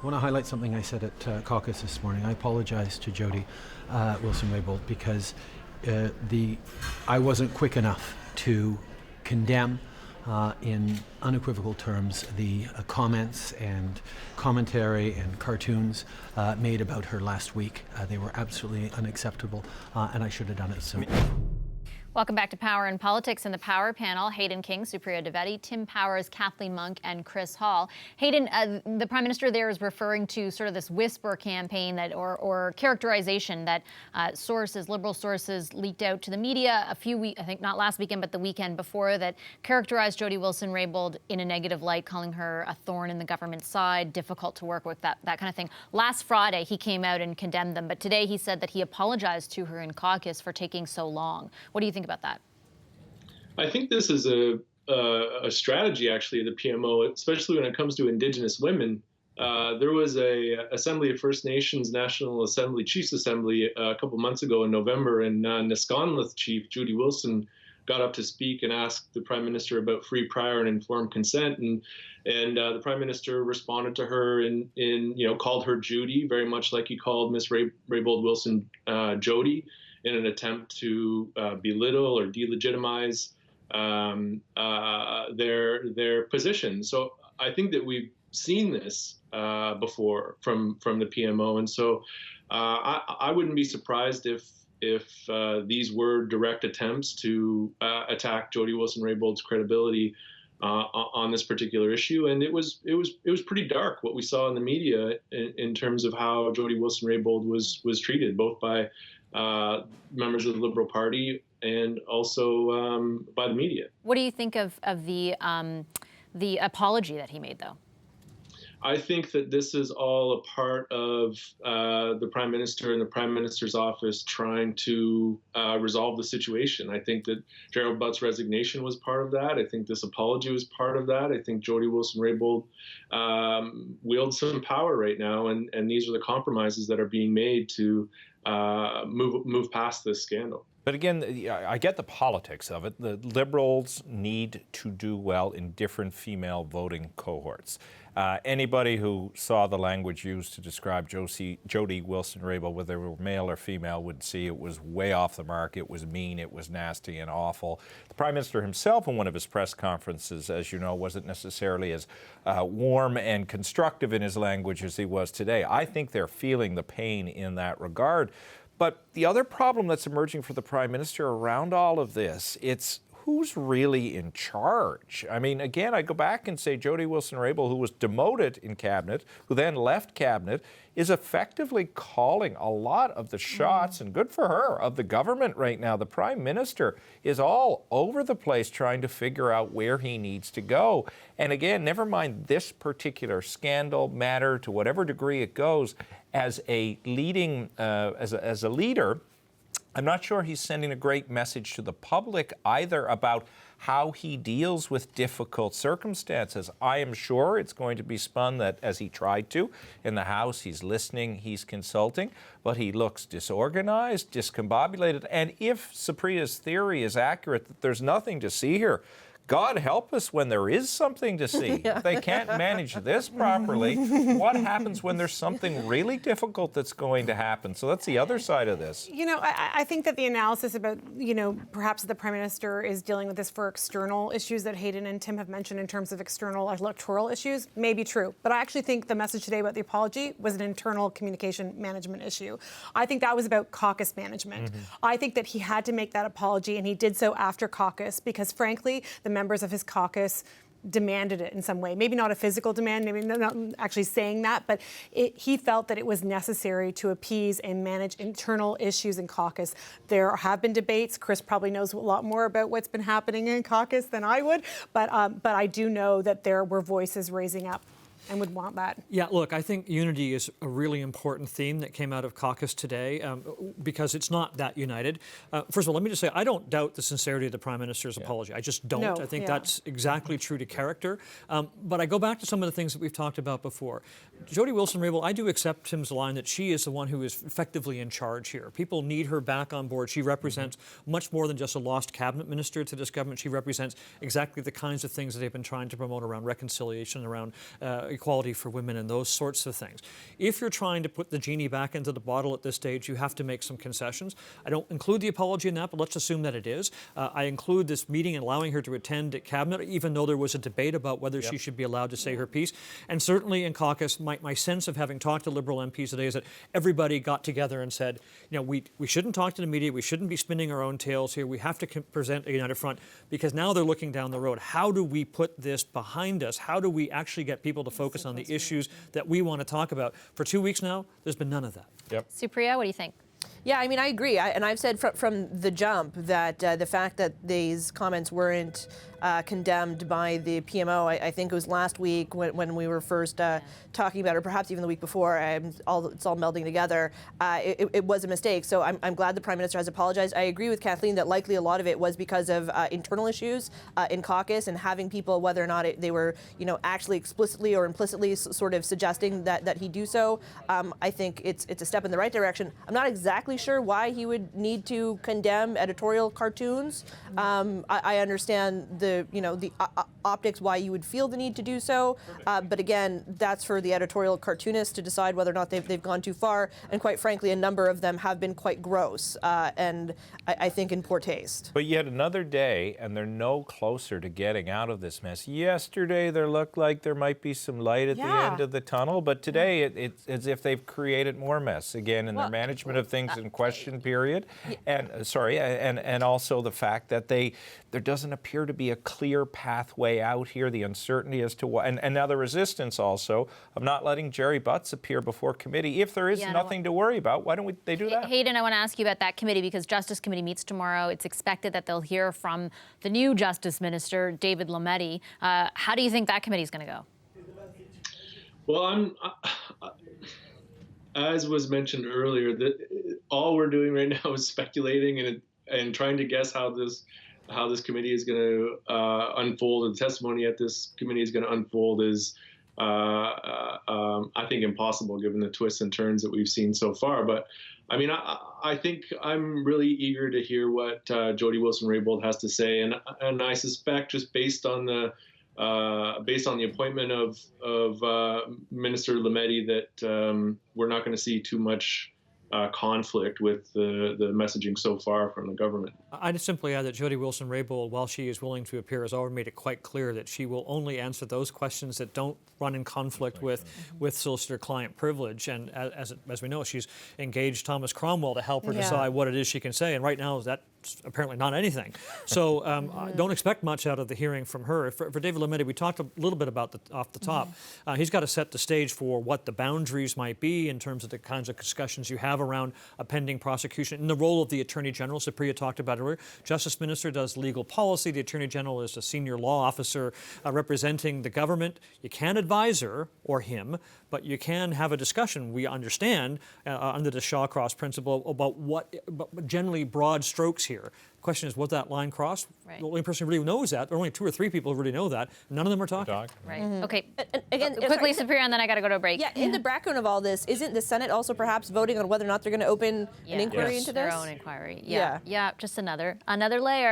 I want to highlight something I said at caucus this morning. I apologize to Jody Wilson-Raybould because I wasn't quick enough to condemn in unequivocal terms the comments and commentary and cartoons made about her last week. They were absolutely unacceptable, and I should have done it sooner. Welcome back to Power and Politics. In the Power panel, Hayden King, Supriya Dwivedi, Tim Powers, Kathleen Monk, and Chris Hall. Hayden, the Prime Minister there is referring to sort of this whisper campaign that, or characterization that liberal sources leaked out to the media a few weeks, I think not last weekend, but the weekend before, that characterized Jody Wilson-Raybould in a negative light, calling her a thorn in the government side, difficult to work with, that kind of thing. Last Friday, he came out and condemned them, but today he said that he apologized to her in caucus for taking so long. What do you think about that? I think this is a strategy, actually, of the PMO, especially when it comes to Indigenous women. There was a Assembly of First Nations National Assembly, Chiefs Assembly, a couple months ago in November, and Nisconluth Chief Jody Wilson got up to speak and asked the Prime Minister about free, prior, and informed consent, and the Prime Minister responded to her and called her Judy, very much like he called Miss Raybould Wilson Jody, in an attempt to belittle or delegitimize their position. So I think that we've seen this before from the PMO, and so I wouldn't be surprised if these were direct attempts to attack Jody Wilson-Raybould's credibility on this particular issue. And it was pretty dark what we saw in the media in terms of how Jody Wilson-Raybould was treated, both by members of the Liberal Party and also by the media. What do you think of the apology that he made, though? I think that this is all a part of the Prime Minister and the Prime Minister's office trying to resolve the situation. I think that Gerald Butt's resignation was part of that. I think this apology was part of that. I think Jody Wilson-Raybould wields some power right now, and these are the compromises that are being made to move past this scandal. But again, I get the politics of it. The Liberals need to do well in different female voting cohorts. Anybody who saw the language used to describe Jody Wilson-Raybould, whether they were male or female, would see it was way off the mark. It was mean, it was nasty and awful. The Prime Minister himself, in one of his press conferences, as you know, wasn't necessarily as warm and constructive in his language as he was today. I think they're feeling the pain in that regard. But the other problem that's emerging for the Prime Minister around all of this, it's who's really in charge? I mean, again, I go back and say Jody Wilson-Raybould, who was demoted in Cabinet, who then left Cabinet, is effectively calling a lot of the shots, and good for her, of the government right now. The Prime Minister is all over the place trying to figure out where he needs to go. And again, never mind this particular scandal matter, to whatever degree it goes, as a leading, as a leader, I'm not sure he's sending a great message to the public either about how he deals with difficult circumstances. I am sure it's going to be spun that, as he tried to in the House, he's listening, he's consulting, but he looks disorganized, discombobulated. And if Supriya's theory is accurate that there's nothing to see here, God help us when there is something to see. If they can't manage this properly, what happens when there's something really difficult that's going to happen? So that's the other side of this. You know, I think that the analysis about, perhaps the Prime Minister is dealing with this for external issues that Hayden and Tim have mentioned in terms of external electoral issues may be true. But I actually think the message today about the apology was an internal communication management issue. I think that was about caucus management. I think that he had to make that apology, and he did so after caucus because, frankly, the members of his caucus demanded it in some way. Maybe not a physical demand, maybe not actually saying that, but he felt that it was necessary to appease and manage internal issues in caucus. There have been debates. Chris probably knows a lot more about what's been happening in caucus than I would, but I do know that there were voices raising up and would want that. Yeah, look, I think unity is a really important theme that came out of caucus today because it's not that united. First of all, let me just say, I don't doubt the sincerity of the Prime Minister's apology. I just don't. No, I think that's exactly true to character. But I go back to some of the things that we've talked about before. Jody Wilson-Raybould, I do accept Tim's line that she is the one who is effectively in charge here. People need her back on board. She represents much more than just a lost cabinet minister to this government. She represents exactly the kinds of things that they've been trying to promote around reconciliation, around equality for women and those sorts of things. If you're trying to put the genie back into the bottle at this stage, you have to make some concessions. I don't include the apology in that, but let's assume that it is. I include this meeting and allowing her to attend at Cabinet, even though there was a debate about whether she should be allowed to say her piece. And certainly in caucus, my sense of having talked to Liberal MPs today is that everybody got together and said, we shouldn't talk to the media, we shouldn't be spinning our own tales here, we have to present a united front, because now they're looking down the road. How do we put this behind us? How do we actually get people to focus on the issues that we want to talk about? For 2 weeks now, there's been none of that. Yep. Supriya, what do you think? Yeah, I mean, I agree. And I've said from the jump that the fact that these comments weren't condemned by the PMO, I think it was last week when we were first talking about it, or perhaps even the week before, it's all melding together, it was a mistake. So I'm glad the Prime Minister has apologized. I agree with Kathleen that likely a lot of it was because of internal issues in caucus, and having people, whether or not they were actually explicitly or implicitly sort of suggesting that he do so. I think it's a step in the right direction. I'm not exactly sure why he would need to condemn editorial cartoons. I understand the optics why you would feel the need to do so, but again, that's for the editorial cartoonists to decide whether or not they've gone too far. And quite frankly, a number of them have been quite gross and I think in poor taste. But yet another day, and they're no closer to getting out of this mess. Yesterday, there looked like there might be some light at the end of the tunnel, but today it's as if they've created more mess again in their management of things in question period. And and also the fact that there doesn't appear to be a clear pathway out here, the uncertainty as to what, and now the resistance also of not letting Jerry Butts appear before committee. If there is nothing to worry about, why don't they do that? Hayden, I want to ask you about that committee, because Justice Committee meets tomorrow. It's expected that they'll hear from the new Justice Minister, David Lametti. How do you think that committee is going to go? Well, as was mentioned earlier, that all we're doing right now is speculating and trying to guess how this committee is going to unfold, and the testimony at this committee is going to unfold is, I think, impossible given the twists and turns that we've seen so far. But I mean, I think I'm really eager to hear what Jody Wilson-Raybould has to say, and I suspect just based on the appointment of Minister Lametti that we're not going to see too much conflict with the messaging so far from the government. I'd simply add that Jody Wilson-Raybould, while she is willing to appear, has already made it quite clear that she will only answer those questions that don't run in conflict with solicitor-client privilege. And as we know, she's engaged Thomas Cromwell to help her decide what it is she can say. And right now, that's apparently not anything. So don't expect much out of the hearing from her. For David Lametti, we talked a little bit about off the top. He's got to set the stage for what the boundaries might be in terms of the kinds of discussions you have around a pending prosecution, and the role of the Attorney General. Supriya talked about it earlier. Justice Minister does legal policy. The Attorney General is a senior law officer representing the government. You can't advise her or him, but you can have a discussion. We understand under the Shawcross principle about but generally broad strokes here. The question is, what that line cross? Right. The only person who really knows that, there are only 2 or 3 people who really know that. None of them are talking. Right. Okay. And again, quickly, Supriya, and then I got to go to a break. Yeah, in the background of all this, isn't the Senate also perhaps voting on whether or not they're going to open an inquiry into this? Their own inquiry. Yeah. Just another layer.